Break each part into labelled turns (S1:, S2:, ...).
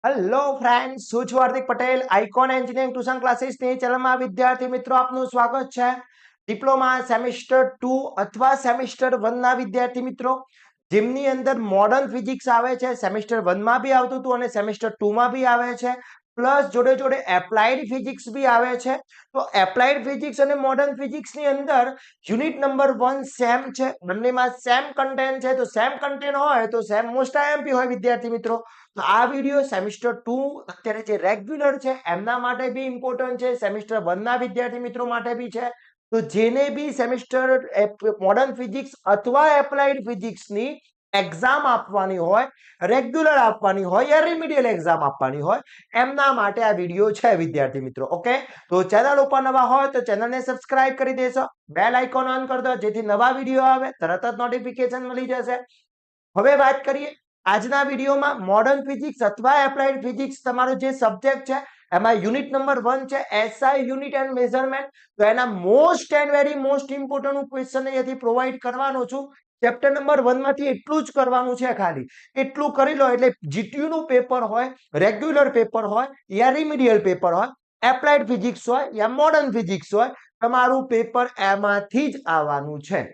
S1: Hello friends, હું છું Hardik Patel, icon engineering tuition ક્લાસીસની ચેનલમાં વિદ્યાર્થી મિત્રો આપનું સ્વાગત છે. ડિપ્લોમા સેમેસ્ટર 2 અથવા સેમેસ્ટર 1 ના વિદ્યાર્થી મિત્રો જેમની અંદર મોડર્ન ફિઝિક્સ આવે છે, સેમેસ્ટર 1 માં બી આવતું હતું અને સેમેસ્ટર 2 માં બી આવે છે, પ્લસ જોડે જોડે એપ્લાઇડ ફિઝિક્સ બી આવે છે. તો એપ્લાઇડ ફિઝિક્સ અને મોડર્ન ફિઝિક્સની અંદર યુનિટ નંબર 1 સેમ છે, બંનેમાં સેમ કન્ટેન્ટ છે. તો સેમ કન્ટેન્ટ હોય તો સેમ મોસ્ટ આઈએમપી હોય વિદ્યાર્થી મિત્રો. તો આ વિડિયો સેમેસ્ટર 2 અત્યારે જે રેગ્યુલર છે એમના માટે બી ઇમ્પોર્ટન્ટ છે, સેમેસ્ટર 1 ના વિદ્યાર્થી મિત્રો માટે બી છે. તો જેને બી સેમેસ્ટર મોડર્ન ફિઝિક્સ અથવા એપ્લાઇડ ફિઝિક્સની એક્ઝામ આપવાની હોય, રેગ્યુલર આપવાની હોય યા રિમિડિયલ એક્ઝામ આપવાની હોય, એમના માટે આ વિડિયો છે વિદ્યાર્થી મિત્રો. ઓકે, તો ચેનલ ઉપર નવા હોય તો ચેનલને સબસ્ક્રાઇબ કરી દેશો, બેલ આઇકોન ઓન કરી દો જેથી નવા વિડિયો આવે તરત જ નોટિફિકેશન મળી જશે. હવે વાત કરીએ આજના વિડીયોમાં મોડર્ન ફિઝિક્સ અથવા એપ્લાઇડ ફિઝિક્સ તમારો જે સબ્જેક્ટ છે એમાં યુનિટ નંબર 1 છે એસઆઈ યુનિટ એન્ડ મેઝરમેન્ટ. તો એના most and very most important question અહીંયાથી પ્રોવાઈડ કરવાનો છું. ચેપ્ટર નંબર 1 માંથી એટલું જ કરવાનું છે, ખાલી એટલું કરી લો એટલે જીટીયુ નું પેપર હોય, રેગ્યુલર પેપર હોય યા રિમિડિયલ પેપર હોય, એપ્લાઇડ ફિઝિક્સ હોય યા મોડર્ન ફિઝિક્સ હોય, તમારું પેપર એમાંથી જ આવવાનું છે.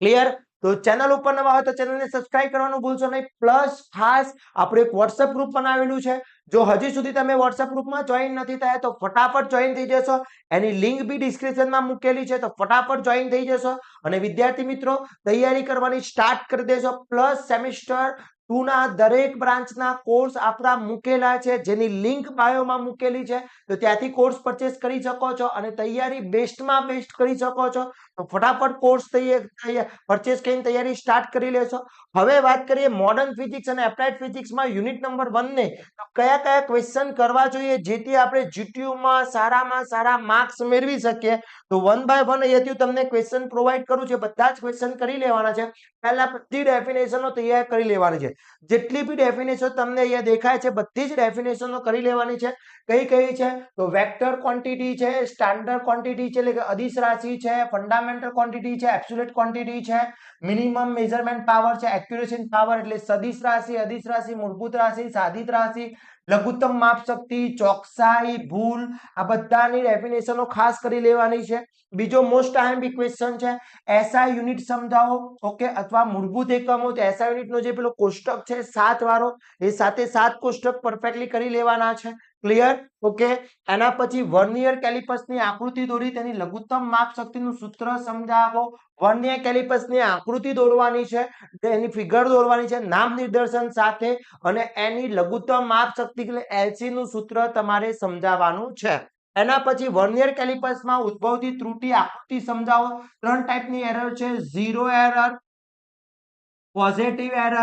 S1: ક્લિયર? તો ચેનલ ઉપર નવા હોય તો ચેનલને સબસ્ક્રાઇબ કરવાનું ભૂલશો નહીં. પ્લસ ખાસ આપણે એક વોટ્સએપ ગ્રુપ બનાવેલું છે. જો હજી સુધી તમે વોટ્સએપ ગ્રુપમાં જોઈન નથી થયા તો ફટાફટ જોઈન થઈ જશો. એની લિંક બી ડિસ્ક્રિપ્શનમાં મૂકેલી છે, તો ફટાફટ જોઈન થઈ જશો અને વિદ્યાર્થી મિત્રો તૈયારી કરવાની સ્ટાર્ટ કરી દેશો. પ્લસ સેમેસ્ટર 2 ના દરેક બ્રાન્ચના કોર્સ આપણા મૂકેલા છે, જેની લિંક બાયોમાં મૂકેલી છે, તો ત્યાંથી કોર્સ પરચેસ કરી શકો છો અને તૈયારી બેસ્ટમાં બેસ્ટ કરી શકો છો. તો ફટાફટ કોર્સ પરચેસ કરીને તૈયારી સ્ટાર્ટ કરી લેશો. હવે વાત કરીએ મોડર્ન ફિઝિક્સ અને એપ્લાઇડ ફિઝિક્સમાં યુનિટ નંબર 1 ને, તો કયા કયા ક્વેશ્ચન કરવા જોઈએ જેથી આપણે જીટીયુમાં સારામાં સારા માર્ક્સ મેળવી શકીએ. તો વન બાય વન અહીંયાથી તમને ક્વેશ્ચન પ્રોવાઈડ કરું છું, બધા જ ક્વેશ્ચન કરી લેવાના છે. પહેલા બધી ડેફિનેશનો તૈયાર કરી લેવાની છે. જેટલી બી ડેફિનેશન તમને અહીંયા દેખાય છે બધી જ ડેફિનેશનો કરી લેવાની છે. કઈ કઈ છે? તો વેક્ટર ક્વોન્ટિટી છે, સ્ટાન્ડર્ડ ક્વોન્ટિટી છે એટલે કે અદિશ રાશિ છે, ફંડામેન્ટલ ક્વોન્ટિટી છે, એબ્સોલ્યુટ ક્વોન્ટિટી છે, મિનિમમ મેઝરમેન્ટ પાવર છે, એક્યુરેસી પાવર એટલે સદિશ રાશિ, અદિશ રાશિ, મૂળભૂત રાશિ, સાદિત રાશિ, લઘુત્તમ માપ શક્તિ, ચોકસાઈ, ભૂલ, આ બધાની ડેફિનેશનો ખાસ કરી લેવાની છે. બીજો મોસ્ટ આઈએમપી ક્વેશ્ચન છે એસઆઈ યુનિટ સમજાવો. ઓકે, અથવા મૂળભૂત એકમો. તો એસઆઈ યુનિટનો જે પેલો કોષ્ટક છે 7 વાળો, એ સાથે 7 કોષ્ટક પરફેક્ટલી કરી લેવાના છે. ક્લિયર? ઓકે, એના પછી વર્નિયર કેલિપર્સની આકૃતિ દોરી તેની લઘુત્તમ માપ શક્તિનું સૂત્ર સમજાવો. વર્નિયર કેલિપર્સની આકૃતિ દોરવાની છે, તેની ફિગર દોરવાની છે નામ નિદર્શન સાથે, અને એની લઘુત્તમ માપ શક્તિ એટલે એલસી નું સૂત્ર તમારે સમજાવવાનું છે. એના પછી વર્નિયર કેલિપર્સમાં ઉદ્ભવતી ત્રુટિ આકૃતિ સમજાવો. 3 ટાઈપની એરર છે, zero error, positive error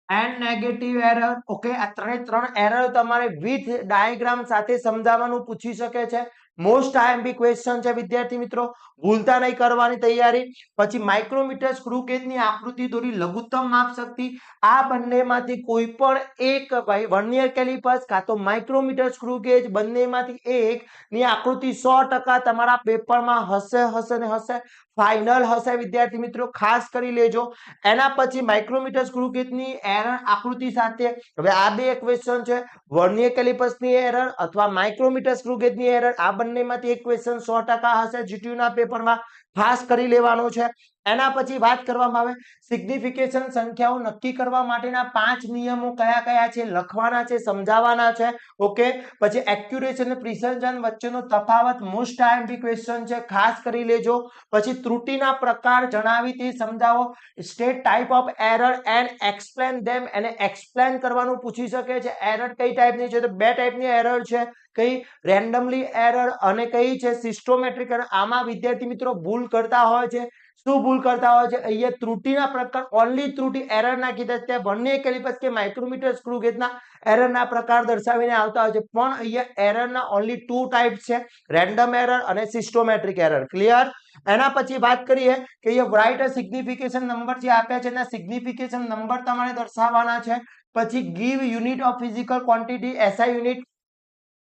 S1: and negative error. Okay, આ ત્રણ એરર તમારે વિથ ડાયાગ્રામ સાથે સમજાવવાનું પૂછી શકે છે. મોસ્ટ આઈએમપી ક્વેશ્ચન છે વિદ્યાર્થી મિત્રો, ભૂલતા નહીં કરવાની તૈયારી. પછી માઇક્રોમીટર સ્ક્રૂ ગેજની આકૃતિ દોરી લઘુત્તમ માપ શક્તિ. આ બંનેમાંથી કોઈ પણ એક ભાઈ વર્નિયર કેલિપર્સ કાં તો માઇક્રોમીટર સ્ક્રૂ ગેજ, બંનેમાંથી એક ની આકૃતિ 100% તમારા પેપરમાં હશે ને હશે, ફાઇનલ હશે વિદ્યાર્થી મિત્રો, ખાસ કરી લેજો. એના પછી માઇક્રોમીટર સ્ક્રૂ ગેજની એરર આકૃતિ સાથે. હવે આ બે ક્વેશ્ચન છે, વર્નિયર કેલિપર્સની એરર અથવા માઇક્રોમીટર સ્ક્રૂ ગેજની એરર, આ બંનેમાંથી એક ક્વેશ્ચન 100% હશે જીટીયુ ના પેપરમાં, ખાસ કરી લેવાનો છે. એના પછી વાત કરવામાં આવે સિગ્નિફિકેશન સંખ્યાઓ નક્કી કરવા માટેના 5 નિયમો કયા કયા છે, લખવાના છે, સમજાવવાના છે. ઓકે, પછી એક્યુરેસી અને પ્રિસિઝન વચ્ચેનો તફાવત મોસ્ટ આઈએમપી ક્વેશ્ચન છે, ખાસ કરી લેજો. પછી ત્રુટિના પ્રકાર જણાવી તે સમજાવો. State type of error and explain them, એને એક્સપ્લેન કરવાનું પૂછી શકે છે. એરર કઈ ટાઈપની છે? તો 2 ટાઈપની એરર છે. કઈ? રેન્ડમલી એરર અને કઈ છે? સિસ્ટોમેટ્રિક એરર. આમાં વિદ્યાર્થી મિત્રો ભૂલ કરતા હોય છે. શું ભૂલ કરતા હોય છે? અહીંયા ત્રુટિના પ્રકાર, ઓનલી ત્રુટિ એરર ના કીધા છે, વર્નિયર કેલિપર્સ કે માઇક્રોમીટર સ્ક્રૂ ગેજના એરરના પ્રકાર દર્શાવીને આવતા હોય છે, પણ અહીંયા એરરના ઓનલી 2 ટાઈપ્સ છે, રેન્ડમ એરર અને સિસ્ટોમેટ્રિક એરર. ક્લિયર? એના પછી વાત કરીએ કે અહીંયા રાઇટ અ સિગ્નિફિકેશન નંબર જે આપ્યા છે એના સિગ્નિફિકેશન નંબર તમારે દર્શાવવાના છે. પછી give unit of physical quantity, SI unit.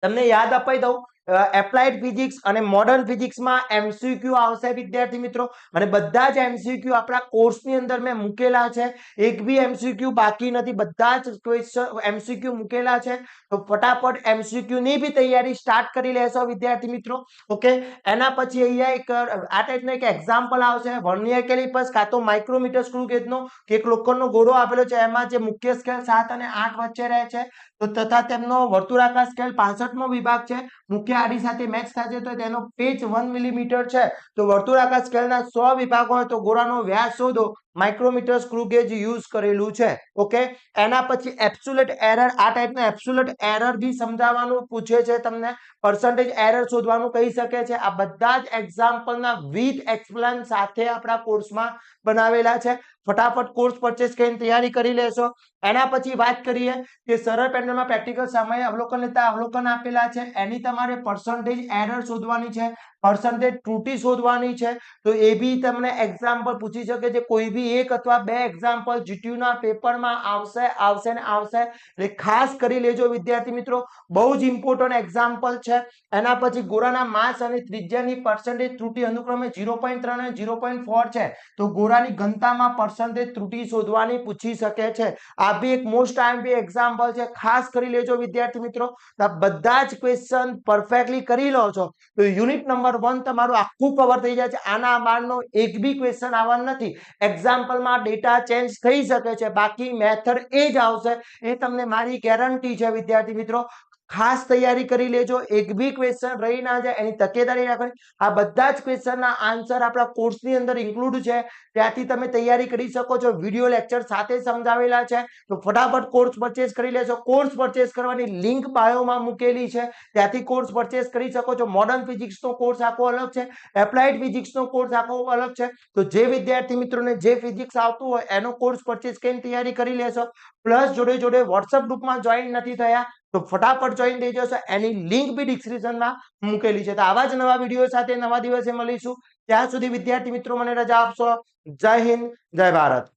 S1: તમને યાદ અપાઈ દઉં એપ્લાઇડ ફિઝિક્સ અને મોડર્ન ફિઝિક્સમાં એમસીક્યુ આવશે વિદ્યાર્થી મિત્રો, અને બધા જ એમસીક્યુ આપણા કોર્સની અંદર મેં મૂકેલા છે. એક બી એમસીક્યુ બાકી નથી, બધા જ ક્વેશ્ચન એમસીક્યુ મૂકેલા છે. તો ફટાફટ એમસીક્યુ ની બી તૈયારી સ્ટાર્ટ કરી લેશો વિદ્યાર્થી મિત્રો. ઓકે, એના પછી અહીંયા એક આ ટાઈપનો એક એક્ઝામ્પલ આવશે, વર્નિયર કેલિપર્સ કાં તો માઇક્રોમીટર સ્ક્રૂ ગેજનો કે એક લોખંડનો ગોળો આપેલો છે, એમાં જે મુખ્ય સ્કેલ 7 અને 8 વચ્ચે રહે છે, તો તથા તેમનો વર્તુળાકાર સ્કેલ 65મો વિભાગ છે, મુખ્ય આડી સાથે મેચ થશે તો તેનો પેચ 1 મિલીમીટર છે. તો વર્તુળાકાર સ્કેલના 100 વિભાગો હોય તો ગોળાનો વ્યાસ શોધો. માઇક્રોમીટર સ્ક્રૂ ગેજ યુઝ કરેલું છે. ઓકે, એના પછી એબ્સોલ્યુટ એરર, આ ટાઈપનો એબ્સોલ્યુટ એરર બી સમજાવવાનું પૂછે છે તમને, પર્સન્ટેજ એરર શોધવાનું કહી શકે છે. આ બધા જ એક્ઝામ્પલના વિથ એક્સપ્લેન સાથે આપણા કોર્સમાં બનાવેલા છે. ફટાફટ કોર્સ પરચેસ કરીને તૈયારી કરી લેશો. એના પછી વાત કરીએ કે સરળ પેટર્નમાં પ્રેક્ટિકલ સમય અવલોકન લેતા અવલોકન આપેલા છે, એની તમારે પર્સન્ટેજ એરર શોધવાની છે, પર્સન્ટેજ ત્રુટિ શોધવાની છે. તો એ બી તમને એક્ઝામ્પલ પૂછી શકે છે, કોઈ બી એક અથવા બે એક્ઝામ્પલ જીટીયુ ના પેપરમાં આવશે ને આવશે, એટલે ખાસ કરી લેજો વિદ્યાર્થી મિત્રો, બહુ જ ઇમ્પોર્ટન્ટ એક્ઝામ્પલ છે. એના પછી ગોળાના માસ અને ત્રિજ્યાની પર્સન્ટેજ ત્રુટિ અનુક્રમે 0.3 અને 0.4 છે, તો ગોળાની ઘનતામાં પર્સન્ટેજ ત્રુટિ શોધવાની પૂછી શકે છે. આ બી એક મોસ્ટ આઈએમપી એક્ઝામ્પલ છે, ખાસ કરી લેજો વિદ્યાર્થી મિત્રો. આ બધા જ ક્વેશ્ચન પરફેક્ટલી કરી લો છો તો યુનિટ નંબર 1 તમારું આખું કવર થઈ જાય છે. આના બહારનો એક બી ક્વેશ્ચન આવવાનો નથી. એક્ઝામ્પલમાં ડેટા ચેન્જ થઈ શકે છે, બાકી મેથડ એ જ આવશે, એ તમને મારી ગેરંટી છે વિદ્યાર્થી મિત્રો. ખાસ તૈયારી કરી લેજો, એક બી ક્વેશ્ચન રહી ના જાય એની તકેદારી રાખવાની. આ બધા જ ક્વેશ્ચનના આન્સર આપણા કોર્સની અંદર ઇન્ક્લુડ છે, ત્યાંથી તમે તૈયારી કરી શકો છો. વિડિયો લેક્ચર સાથે સમજાવેલા છે, તો ફટાફટ કોર્સ પરચેસ કરી લેજો. કોર્સ પરચેસ કરવાની લિંક બાયોમાં મૂકેલી છે, ત્યાંથી કોર્સ પરચેસ કરી શકો છો. મોડર્ન ફિઝિક્સનો કોર્સ આખો અલગ છે, એપ્લાઇડ ફિઝિક્સનો કોર્સ આખો અલગ છે. તો જે વિદ્યાર્થી મિત્રોને જે ફિઝિક્સ આવતું હોય એનો કોર્સ પરચેસ કરીને તૈયારી કરી લેશો. પ્લસ જોડે જોડે વોટ્સઅપ ગ્રુપમાં જોઈન નથી થયા તો ફટાફટ જોઈન થઈ જશો, એની લિંક બી ડિસ્ક્રિપ્શનમાં મૂકેલી છે. તો આવા જ નવા વિડીયો સાથે નવા દિવસે મળીશું. ત્યાં સુધી વિદ્યાર્થી મિત્રો મને રજા આપશો. જય હિન્દ, જય ભારત.